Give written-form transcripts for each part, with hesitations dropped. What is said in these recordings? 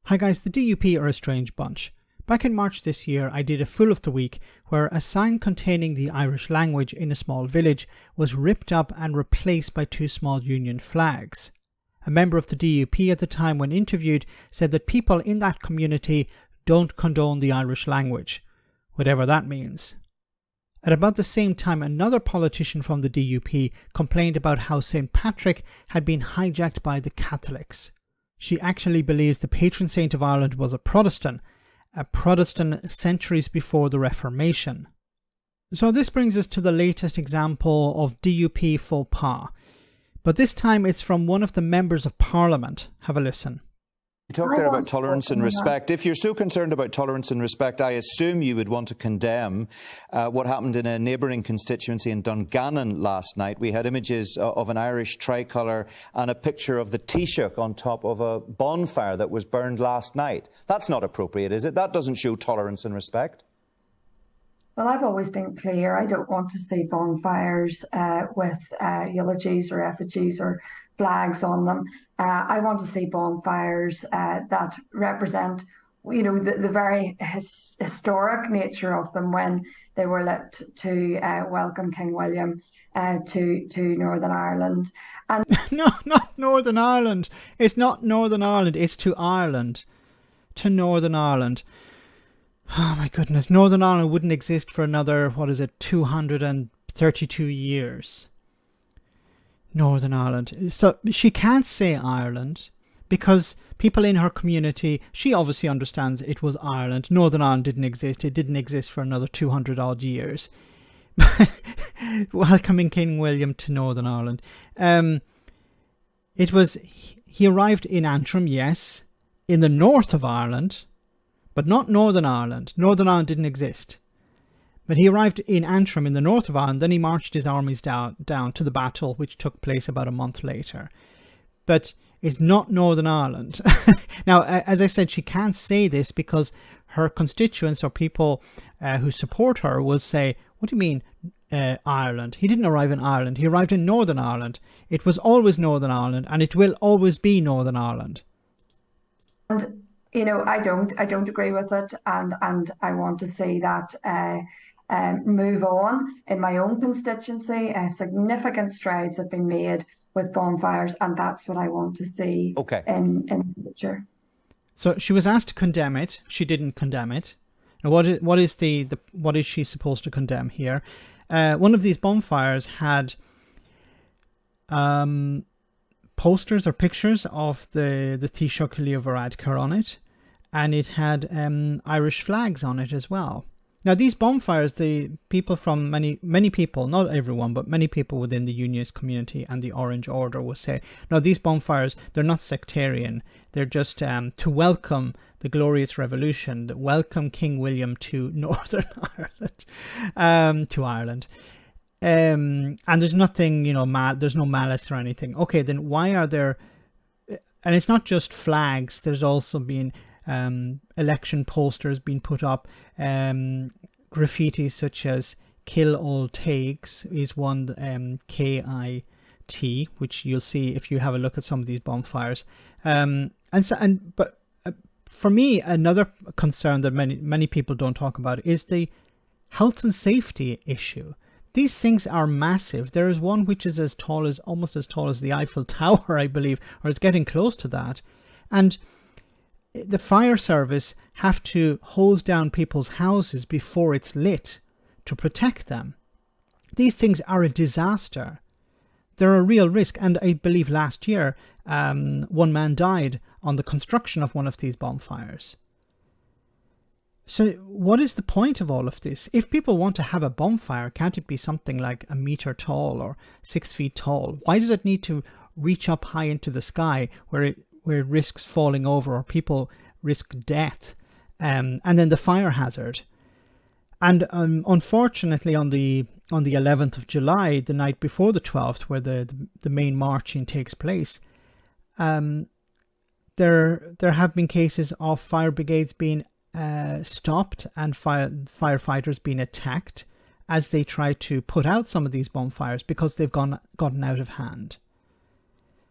Hi guys, the DUP are a strange bunch. Back in March this year, I did a Fool of the Week where a sign containing the Irish language in a small village was ripped up and replaced by two small Union flags. A member of the DUP at the time, when interviewed, said that people in that community don't condone the Irish language, whatever that means. At about the same time, another politician from the DUP complained about how St. Patrick had been hijacked by the Catholics. She actually believes the patron saint of Ireland was a Protestant centuries before the Reformation. So this brings us to the latest example of DUP faux pas. But this time it's from one of the members of Parliament. Have a listen. You talked there about tolerance and respect. If you're so concerned about tolerance and respect, I assume you would want to condemn what happened in a neighbouring constituency in Dungannon last night. We had images of an Irish tricolour and a picture of the Taoiseach on top of a bonfire that was burned last night. That's not appropriate, is it? That doesn't show tolerance and respect. Well, I've always been clear. I don't want to see bonfires with eulogies or effigies or flags on them. I want to see bonfires that represent, the very historic nature of them when they were lit to welcome King William to Northern Ireland. And No, not Northern Ireland. It's not Northern Ireland. It's to Ireland. To Northern Ireland. Oh my goodness. Northern Ireland wouldn't exist for another, 232 years. Northern Ireland. So she can't say Ireland because people in her community, she obviously understands it was Ireland. Northern Ireland didn't exist. It didn't exist for another 200 odd years. Welcoming King William to Northern Ireland. He arrived in Antrim, yes, in the north of Ireland, but not Northern Ireland. Northern Ireland didn't exist. But he arrived in Antrim in the north of Ireland, then he marched his armies down to the battle, which took place about a month later. But it's not Northern Ireland. Now, as I said, she can't say this because her constituents or people who support her will say, what do you mean Ireland? He didn't arrive in Ireland, he arrived in Northern Ireland. It was always Northern Ireland and it will always be Northern Ireland. And, I don't agree with it, and I want to see that move on. In my own constituency, significant strides have been made with bonfires, and that's what I want to see in the future. So she was asked to condemn it. She didn't condemn it. Now, what is she supposed to condemn here? One of these bonfires had posters or pictures of the Taoiseach Leo Varadkar on it, and it had Irish flags on it as well. Now, these bonfires, the people from many people, not everyone, but many people within the Unionist community and the Orange Order will say, no, these bonfires, they're not sectarian. They're just to welcome the glorious revolution, that welcome King William to Northern Ireland, to Ireland. And there's nothing, there's no malice or anything. Okay, then why are there, and it's not just flags, there's also been election posters being put up, graffiti such as "Kill All Takes" is one, KIT, which you'll see if you have a look at some of these bonfires. But for me, another concern that many people don't talk about is the health and safety issue. These things are massive. There is one which is almost as tall as the Eiffel Tower, I believe, or it's getting close to that, and the fire service have to hose down people's houses before it's lit to protect them. These things are a disaster. They're a real risk. And I believe last year, one man died on the construction of one of these bonfires. So what is the point of all of this? If people want to have a bonfire, can't it be something like a meter tall or 6 feet tall? Why does it need to reach up high into the sky where it risks falling over or people risk death, and then the fire hazard? And unfortunately, on the 11th of July, the night before the 12th, where the main marching takes place, there have been cases of fire brigades being stopped and firefighters being attacked as they try to put out some of these bonfires because they've gotten out of hand.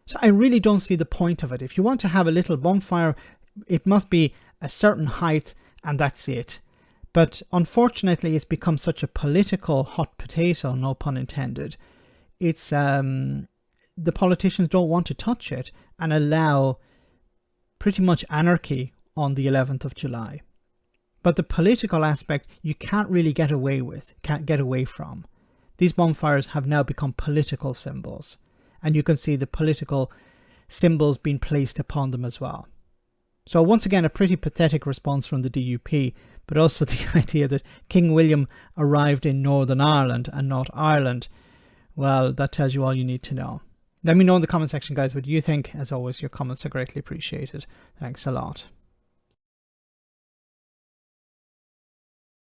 So I really don't see the point of it. If you want to have a little bonfire, it must be a certain height and that's it. But unfortunately, it's become such a political hot potato, no pun intended. It's the politicians don't want to touch it and allow pretty much anarchy on the 11th of July. But the political aspect you can't really get away from. These bonfires have now become political symbols, and you can see the political symbols being placed upon them as well. So once again, a pretty pathetic response from the DUP, but also the idea that King William arrived in Northern Ireland and not Ireland. Well, that tells you all you need to know. Let me know in the comment section, guys, what you think. As always, your comments are greatly appreciated. Thanks a lot.